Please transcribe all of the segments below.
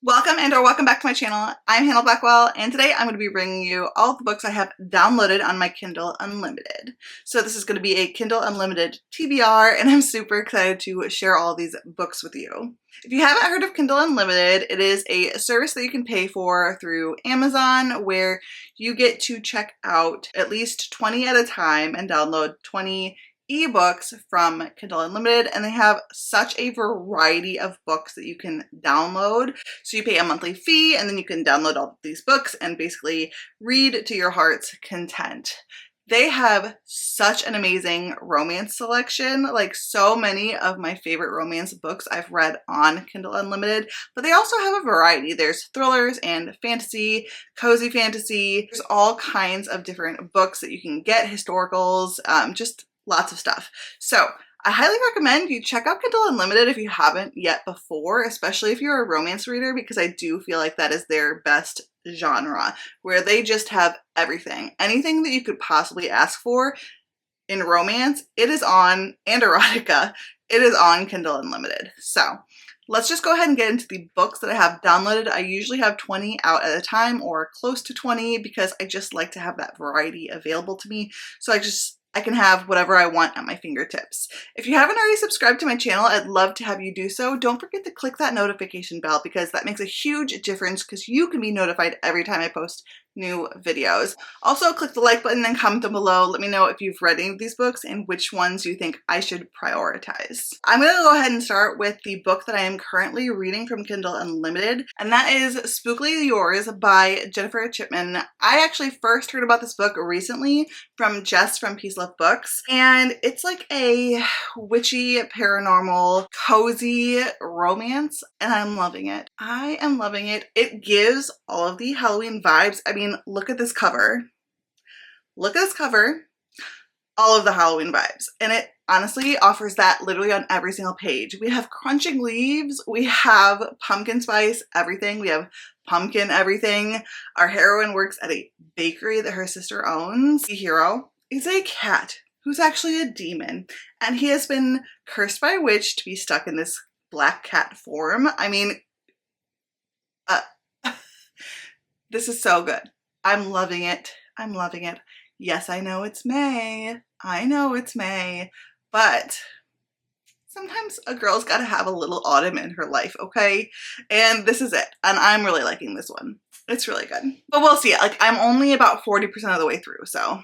Welcome back to my channel. I'm Hannah Blackwell, and today I'm going to be bringing you all of the books I have downloaded on my Kindle Unlimited. So this is going to be a Kindle Unlimited TBR, and I'm super excited to share all these books with you. If you haven't heard of Kindle Unlimited, it is a service that you can pay for through Amazon where you get to check out at least 20 at a time and download 20 ebooks from Kindle Unlimited, and they have such a variety of books that you can download. So you pay a monthly fee and then you can download all of these books and basically read to your heart's content. They have such an amazing romance selection, like so many of my favorite romance books I've read on Kindle Unlimited, but they also have a variety. There's thrillers and fantasy, cozy fantasy. There's all kinds of different books that you can get, historicals, just lots of stuff. So I highly recommend you check out Kindle Unlimited if you haven't yet before, especially if you're a romance reader, because I do feel like that is their best genre, where they just have everything. Anything that you could possibly ask for in romance, it is on, and erotica, it is on Kindle Unlimited. So let's just go ahead and get into the books that I have downloaded. I usually have 20 out at a time or close to 20 because I just like to have that variety available to me. So I can have whatever I want at my fingertips. If you haven't already subscribed to my channel, I'd love to have you do so. Don't forget to click that notification bell because that makes a huge difference because you can be notified every time I post new videos. Also, click the like button and comment down below. Let me know if you've read any of these books and which ones you think I should prioritize. I'm going to go ahead and start with the book that I am currently reading from Kindle Unlimited, and that is Spookily Yours by Jennifer Chipman. I actually first heard about this book recently from Jess from Peace Love Books, and it's like a witchy, paranormal, cozy romance, and I'm loving it. I am loving it. It gives all of the Halloween vibes. I mean, look at this cover. Look at this cover. All of the Halloween vibes. And it honestly offers that literally on every single page. We have crunching leaves. We have pumpkin spice everything. We have pumpkin everything. Our heroine works at a bakery that her sister owns. The hero is a cat who's actually a demon. And he has been cursed by a witch to be stuck in this black cat form. I mean, this is so good. I'm loving it. I'm loving it. Yes, I know it's May. I know it's May. But sometimes a girl's got to have a little autumn in her life, okay? And this is it. And I'm really liking this one. It's really good. But we'll see. Like, I'm only about 40% of the way through, so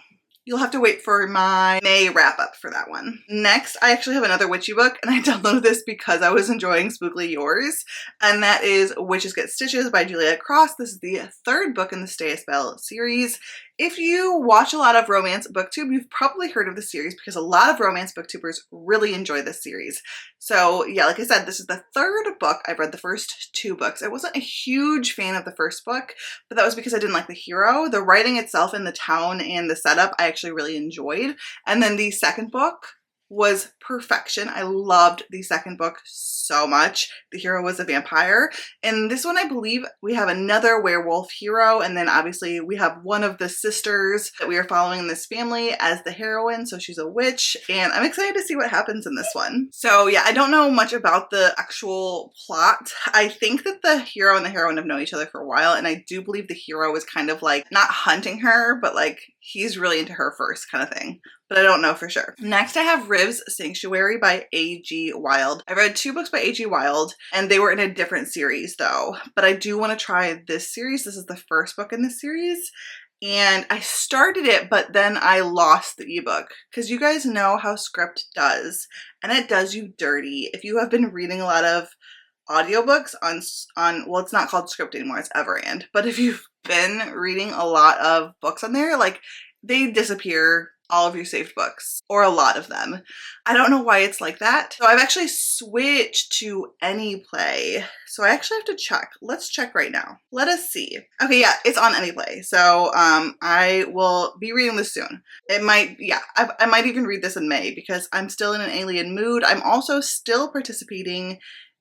you'll have to wait for my May wrap up for that one. Next, I actually have another witchy book, and I downloaded this because I was enjoying Spookily Yours, and that is Witches Get Stitches by Juliet Cross. This is the third book in the Stay a Spell series. If you watch a lot of romance booktube, you've probably heard of the series because a lot of romance booktubers really enjoy this series. So yeah, like I said, this is the third book. I've read the first two books. I wasn't a huge fan of the first book, but that was because I didn't like the hero. The writing itself in the town and the setup I actually really enjoyed. And then the second book was perfection. I loved the second book so much. The hero was a vampire. In this one, I believe we have another werewolf hero, and then obviously we have one of the sisters that we are following in this family as the heroine, so she's a witch, and I'm excited to see what happens in this one. So yeah, I don't know much about the actual plot. I think that the hero and the heroine have known each other for a while, and I do believe the hero is kind of like not hunting her, but like he's really into her first kind of thing. But I don't know for sure. Next, I have Riv's Sanctuary by A.G. Wilde. I read two books by A.G. Wilde, and they were in a different series though. But I do want to try this series. This is the first book in this series. And I started it, but then I lost the ebook because you guys know how script does, and it does you dirty. If you have been reading a lot of audiobooks on well, it's not called script anymore, it's Everand. But if you've been reading a lot of books on there, like they disappear, all of your saved books, or a lot of them. I don't know why it's like that. So I've actually switched to AnyPlay. So I actually have to check. Let's check right now. Let us see. Okay, yeah, it's on AnyPlay. So I will be reading this soon. It might, yeah, I might even read this in May because I'm still in an alien mood. I'm also still participating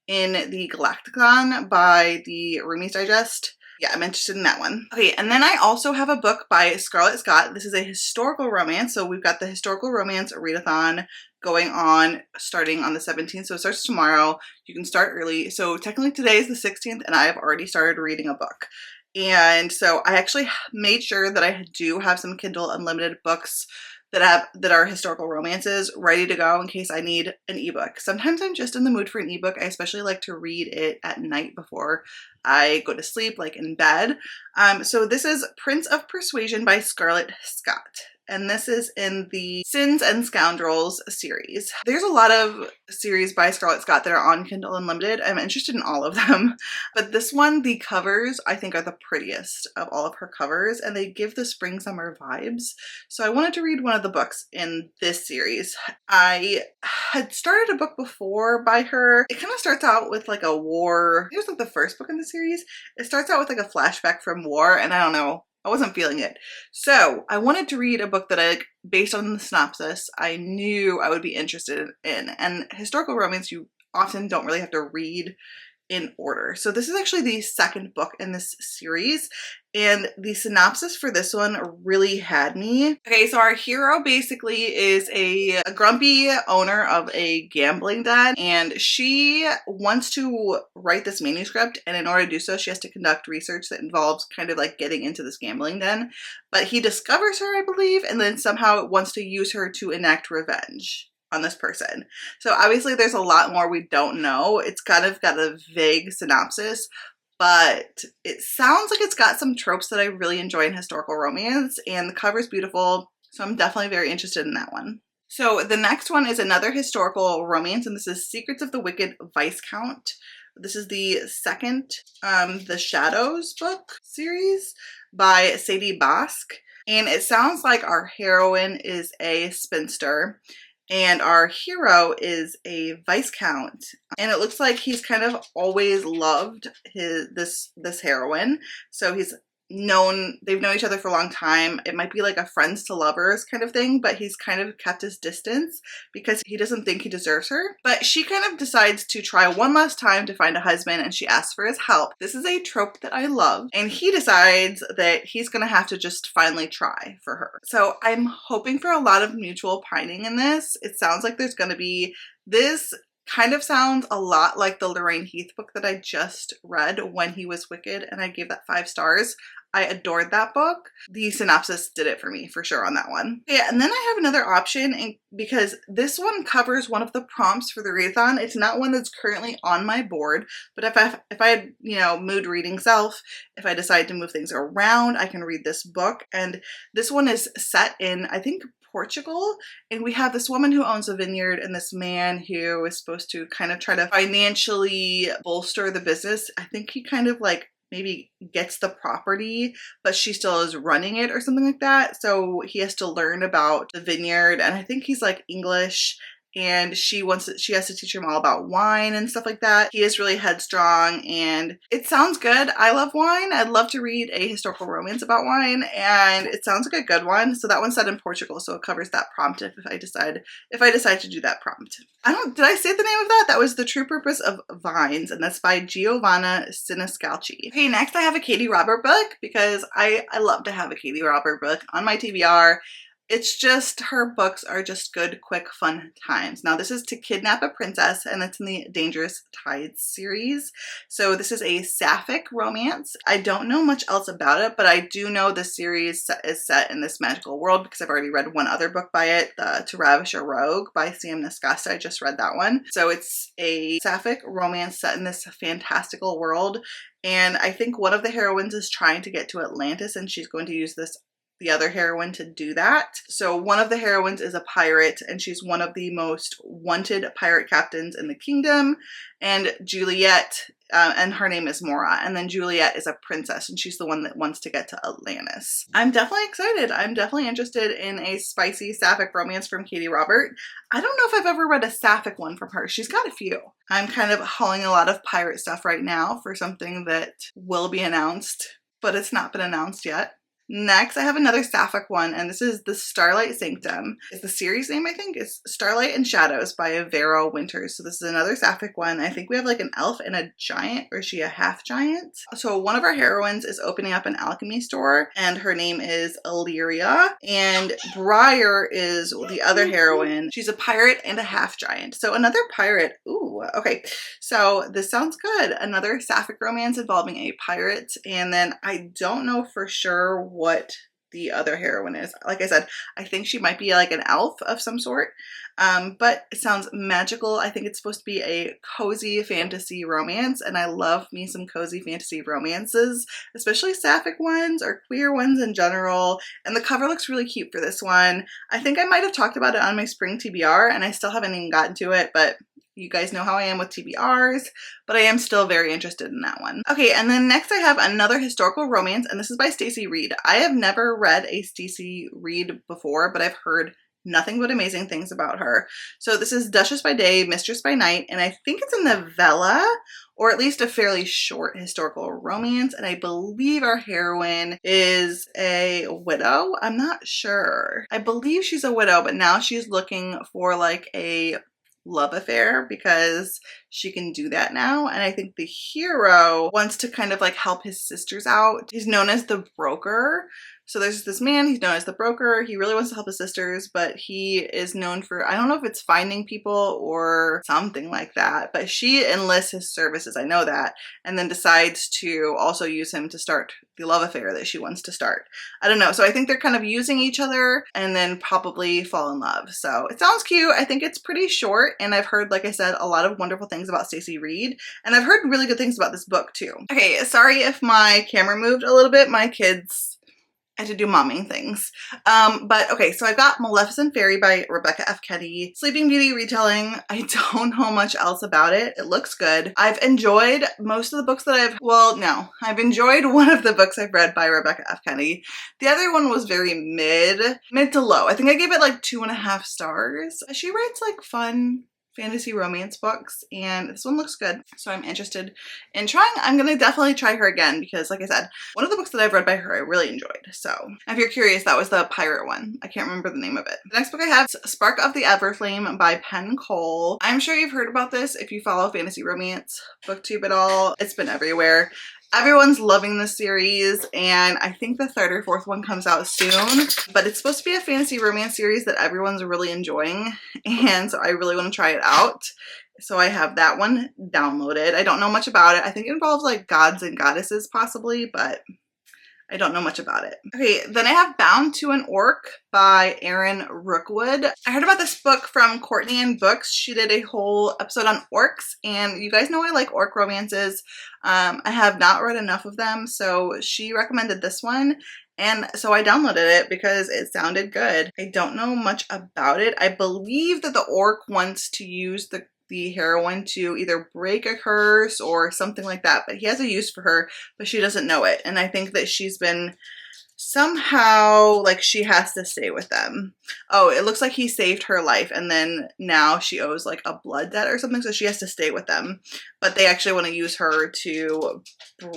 in the Galacticon by the Roomies Digest. Yeah, I'm interested in that one. Okay, and then I also have a book by Scarlett Scott. This is a historical romance. So we've got the historical romance readathon going on starting on the 17th. So it starts tomorrow. You can start early. So technically today is the 16th and I have already started reading a book. And so I actually made sure that I do have some Kindle Unlimited books that are historical romances ready to go in case I need an ebook. Sometimes I'm just in the mood for an ebook. I especially like to read it at night before I go to sleep, like in bed. So this is Prince of Persuasion by Scarlett Scott. And this is in the Sins and Scoundrels series. There's a lot of series by Scarlett Scott that are on Kindle Unlimited. I'm interested in all of them. But this one, the covers, I think are the prettiest of all of her covers. And they give the spring summer vibes. So I wanted to read one of the books in this series. I had started a book before by her. It kind of starts out with like a war. Here's like the first book in the series. It starts out with like a flashback from war. And I don't know. I wasn't feeling it. So I wanted to read a book that based on the synopsis, I knew I would be interested in. And historical romance, you often don't really have to read in order. So this is actually the second book in this series, and the synopsis for this one really had me. Okay, so our hero basically is a grumpy owner of a gambling den, and she wants to write this manuscript, and in order to do so, she has to conduct research that involves kind of like getting into this gambling den. But he discovers her, I believe, and then somehow wants to use her to enact revenge on this person. So obviously there's a lot more we don't know. It's kind of got a vague synopsis, but it sounds like it's got some tropes that I really enjoy in historical romance, and the cover's beautiful, so I'm definitely very interested in that one. So the next one is another historical romance, and this is Secrets of the Wicked Viscount. This is the second The Shadows book series by Sadie Bosk, and it sounds like our heroine is a spinster and our hero is a viscount, and it looks like he's kind of always loved this heroine. So they've known each other for a long time. It might be like a friends to lovers kind of thing, but he's kind of kept his distance because he doesn't think he deserves her. But she kind of decides to try one last time to find a husband, and she asks for his help. This is a trope that I love, and he decides that he's gonna have to just finally try for her. So I'm hoping for a lot of mutual pining in this. It sounds like there's gonna be this. Kind of sounds a lot like the Lorraine Heath book that I just read, When He Was Wicked, and I gave that 5 stars. I adored that book. The synopsis did it for me for sure on that one. Yeah, and then I have another option, because this one covers one of the prompts for the readathon. It's not one that's currently on my board, but if I had, mood reading self, if I decide to move things around, I can read this book. And this one is set in, I think, Portugal, and we have this woman who owns a vineyard and this man who is supposed to kind of try to financially bolster the business. I think he kind of like maybe gets the property, but she still is running it or something like that. So he has to learn about the vineyard, and I think he's like English, and she has to teach him all about wine and stuff like that. He is really headstrong, and it sounds good. I love wine. I'd love to read a historical romance about wine, and it sounds like a good one. So that one's set in Portugal, so it covers that prompt if I decide to do that prompt. Did I say the name of that? That was The True Purpose of Vines, and that's by Giovanna Siniscalchi. Okay, next I have a Katie Robert book, because I love to have a Katie Robert book on my TBR. It's just, her books are just good, quick, fun times. Now this is To Kidnap a Princess, and it's in the Dangerous Tides series. So this is a sapphic romance. I don't know much else about it, but I do know the series is set in this magical world because I've already read one other book by it, To Ravish a Rogue by Sam Nascasta. I just read that one. So it's a sapphic romance set in this fantastical world. And I think one of the heroines is trying to get to Atlantis, and she's going to use the other heroine to do that. So one of the heroines is a pirate, and she's one of the most wanted pirate captains in the kingdom. And Juliet, and her name is Mora, and then Juliet is a princess, and she's the one that wants to get to Atlantis. I'm definitely excited. I'm definitely interested in a spicy sapphic romance from Katie Robert. I don't know if I've ever read a sapphic one from her. She's got a few. I'm kind of hauling a lot of pirate stuff right now for something that will be announced, but it's not been announced yet. Next, I have another sapphic one, and this is The Starlight Sanctum. It's the series name, I think. It's Starlight and Shadows by Vero Winters. So this is another sapphic one. I think we have like an elf and a giant, or is she a half giant? So one of our heroines is opening up an alchemy store, and her name is Illyria, and Briar is the other heroine. She's a pirate and a half giant. So another pirate. Ooh, okay. So this sounds good. Another sapphic romance involving a pirate, and then I don't know for sure what the other heroine is. Like I said, I think she might be like an elf of some sort, but it sounds magical. I think it's supposed to be a cozy fantasy romance, and I love me some cozy fantasy romances, especially sapphic ones or queer ones in general, and the cover looks really cute for this one. I think I might have talked about it on my spring TBR, and I still haven't even gotten to it, but you guys know how I am with TBRs, but I am still very interested in that one. Okay, and then next I have another historical romance, and this is by Stacey Reed. I have never read a Stacey Reed before, but I've heard nothing but amazing things about her. So this is Duchess by Day, Mistress by Night, and I think it's a novella, or at least a fairly short historical romance, and I believe our heroine is a widow. I'm not sure. I believe she's a widow, but now she's looking for like a love affair because she can do that now, and I think the hero wants to kind of like help his sisters out. He's known as the broker. So there's this man, he's known as the broker. He really wants to help his sisters, but he is known for, I don't know if it's finding people or something like that, but she enlists his services, I know that, and then decides to also use him to start the love affair that she wants to start. I don't know, so I think they're kind of using each other and then probably fall in love. So it sounds cute. I think it's pretty short, and I've heard, like I said, a lot of wonderful things about Stacey Reed, and I've heard really good things about this book too. Okay, sorry if my camera moved a little bit. My kids, I had to do momming things. But okay, so I've got Maleficent Fairy by Rebecca F. Kelly. Sleeping Beauty retelling. I don't know much else about it. It looks good. I've enjoyed most of the books that I've enjoyed one of the books I've read by Rebecca F. Kelly. The other one was very mid to low. I think I gave it like 2.5 stars. She writes like fun fantasy romance books, and this one looks good, so I'm interested in trying. I'm gonna definitely try her again because, like I said, one of the books that I've read by her I really enjoyed. So if you're curious, that was the pirate one. I can't remember the name of it. The next book I have is Spark of the Everflame by Penn Cole. I'm sure you've heard about this if you follow fantasy romance booktube at all. It's been everywhere. Everyone's loving this series, and I think the 3rd or 4th one comes out soon, but it's supposed to be a fantasy romance series that everyone's really enjoying, and so I really want to try it out. So I have that one downloaded. I don't know much about it. I think it involves like gods and goddesses possibly, but I don't know much about it. Okay, then I have Bound to an Orc by Erin Rookwood. I heard about this book from Courtney Ann Books. She did a whole episode on orcs, and you guys know I like orc romances. I have not read enough of them, so she recommended this one, and so I downloaded it because it sounded good. I don't know much about it. I believe that the orc wants to use the heroine to either break a curse or something like that, but he has a use for her, but she doesn't know it, and I think that she's been somehow, like, she has to stay with them. Oh, it looks like he saved her life, and then now she owes like a blood debt or something, so she has to stay with them, but they actually want to use her to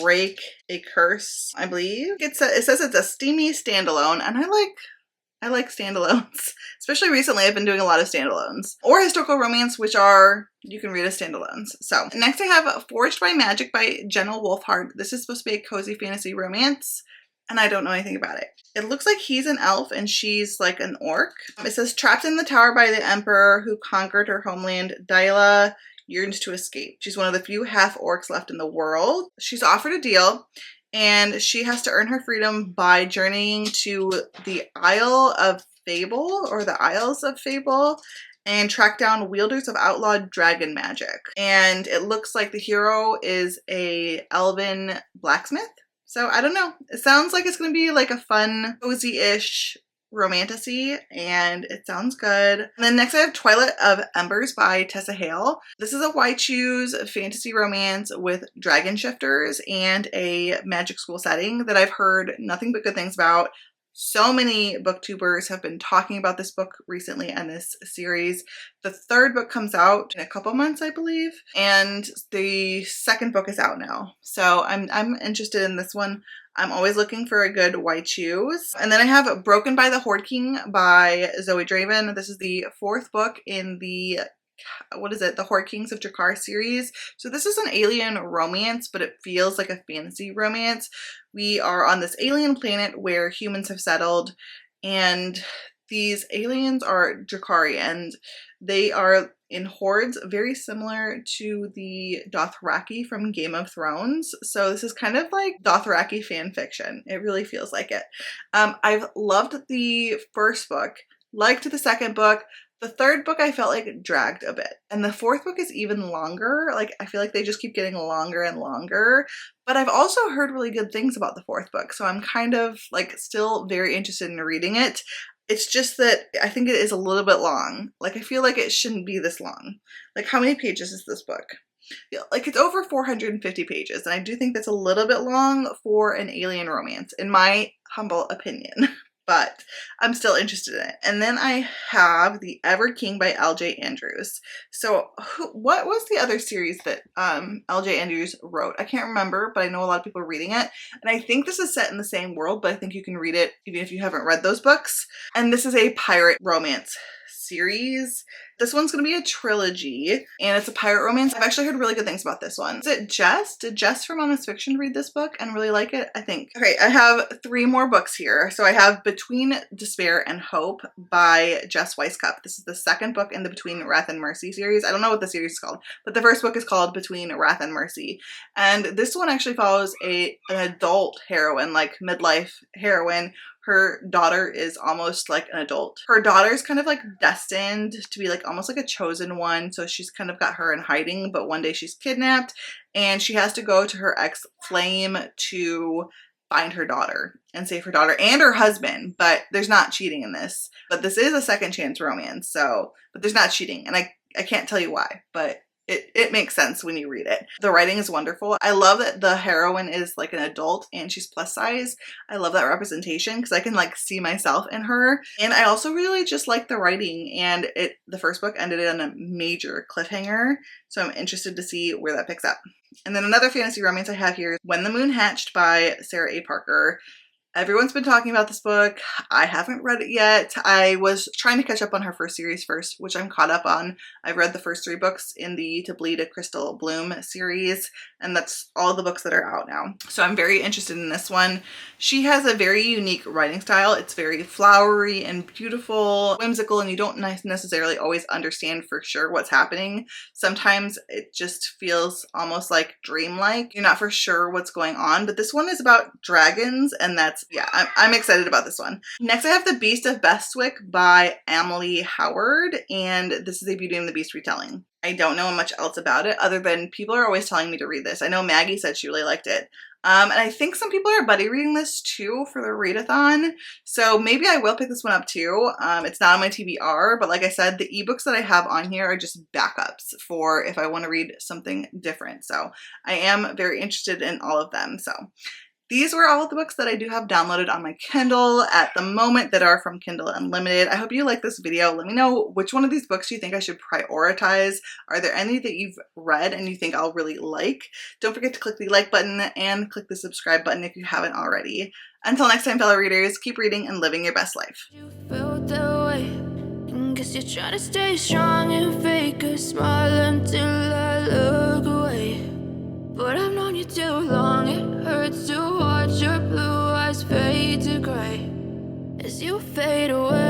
break a curse, I believe. It says it's a steamy standalone, and I like standalones. Especially recently, I've been doing a lot of standalones. Or historical romance, which are, you can read as standalones. So, next I have Forged by Magic by Jenna Wolfhard. This is supposed to be a cozy fantasy romance, and I don't know anything about it. It looks like he's an elf and she's like an orc. It says, trapped in the tower by the emperor who conquered her homeland, Daila yearns to escape. She's one of the few half-orcs left in the world. She's offered a deal, and she has to earn her freedom by journeying to the Isle of Fable, or the Isles of Fable, and track down wielders of outlawed dragon magic. And it looks like the hero is a elven blacksmith. So I don't know. It sounds like it's going to be like a fun, cozy-ish romantasy, and it sounds good. And then next I have Twilight of Embers by Tessa Hale. This is a why choose fantasy romance with dragon shifters and a magic school setting that I've heard nothing but good things about. So many booktubers have been talking about this book recently and this series. The third book comes out in a couple months, I believe, and the second book is out now. So I'm interested in this one. I'm always looking for a good why choose. And then I have Broken by the Horde King by Zoe Draven. This is the fourth book in the the Horde Kings of Drakkar series. So this is an alien romance, but it feels like a fantasy romance. We are on this alien planet where humans have settled, and these aliens are Drakkari, and they are in hordes very similar to the Dothraki from Game of Thrones. So this is kind of like Dothraki fan fiction. It really feels like it. I've loved the first book, liked the second book. The third book I felt like it dragged a bit. And the fourth book is even longer. Like, I feel like they just keep getting longer and longer. But I've also heard really good things about the fourth book. So I'm kind of like still very interested in reading it. It's just that I think it is a little bit long. Like, I feel like it shouldn't be this long. Like, how many pages is this book? Like, it's over 450 pages. And I do think that's a little bit long for an alien romance, in my humble opinion. But I'm still interested in it. And then I have The Ever King by L.J. Andrews. So what was the other series that L.J. Andrews wrote? I can't remember, but I know a lot of people are reading it. And I think this is set in the same world, but I think you can read it even if you haven't read those books. And this is a pirate romance series. This one's going to be a trilogy, and it's a pirate romance. I've actually heard really good things about this one. Is it Jess? Did Jess from Honest Fiction read this book and really like it? I think. Okay, I have 3 more books here. So I have Between Despair and Hope by Jess Weisskopf. This is the second book in the Between Wrath and Mercy series. I don't know what the series is called, but the first book is called Between Wrath and Mercy. And this one actually follows an adult heroine, like midlife heroine. Her daughter is almost like an adult. Her daughter's kind of like destined to be like almost like a chosen one. So she's kind of got her in hiding, but one day she's kidnapped and she has to go to her ex-flame to find her daughter and save her daughter and her husband. But there's not cheating in this. But this is a second chance romance. So, but there's not cheating. And I can't tell you why, but it makes sense when you read it. The writing is wonderful. I love that the heroine is like an adult and she's plus size. I love that representation because I can like see myself in her. And I also really just like the writing, and the first book ended on a major cliffhanger. So I'm interested to see where that picks up. And then another fantasy romance I have here is When the Moon Hatched by Sarah A. Parker. Everyone's been talking about this book. I haven't read it yet. I was trying to catch up on her first series first, which I'm caught up on. I've read the first 3 books in the To Bleed a Crystal Bloom series, and that's all the books that are out now. So I'm very interested in this one. She has a very unique writing style. It's very flowery and beautiful, whimsical, and you don't necessarily always understand for sure what's happening. Sometimes it just feels almost like dreamlike. You're not for sure what's going on, but this one is about dragons, and I'm excited about this one. Next I have The Beast of Bestwick by Emily Howard, and this is a Beauty and the Beast retelling. I don't know much else about it other than people are always telling me to read this. I know Maggie said she really liked it. And I think some people are buddy reading this too for the readathon. So maybe I will pick this one up too. It's not on my TBR, but like I said, the ebooks that I have on here are just backups for if I want to read something different. So I am very interested in all of them. So these were all of the books that I do have downloaded on my Kindle at the moment that are from Kindle Unlimited. I hope you like this video. Let me know which one of these books you think I should prioritize. Are there any that you've read and you think I'll really like? Don't forget to click the like button and click the subscribe button if you haven't already. Until next time, fellow readers, keep reading and living your best life. You felt that way, and guess you're trying to stay strong and fake a smile until I look away. But I've known you too long, it hurts to watch your blue eyes fade to gray as you fade away.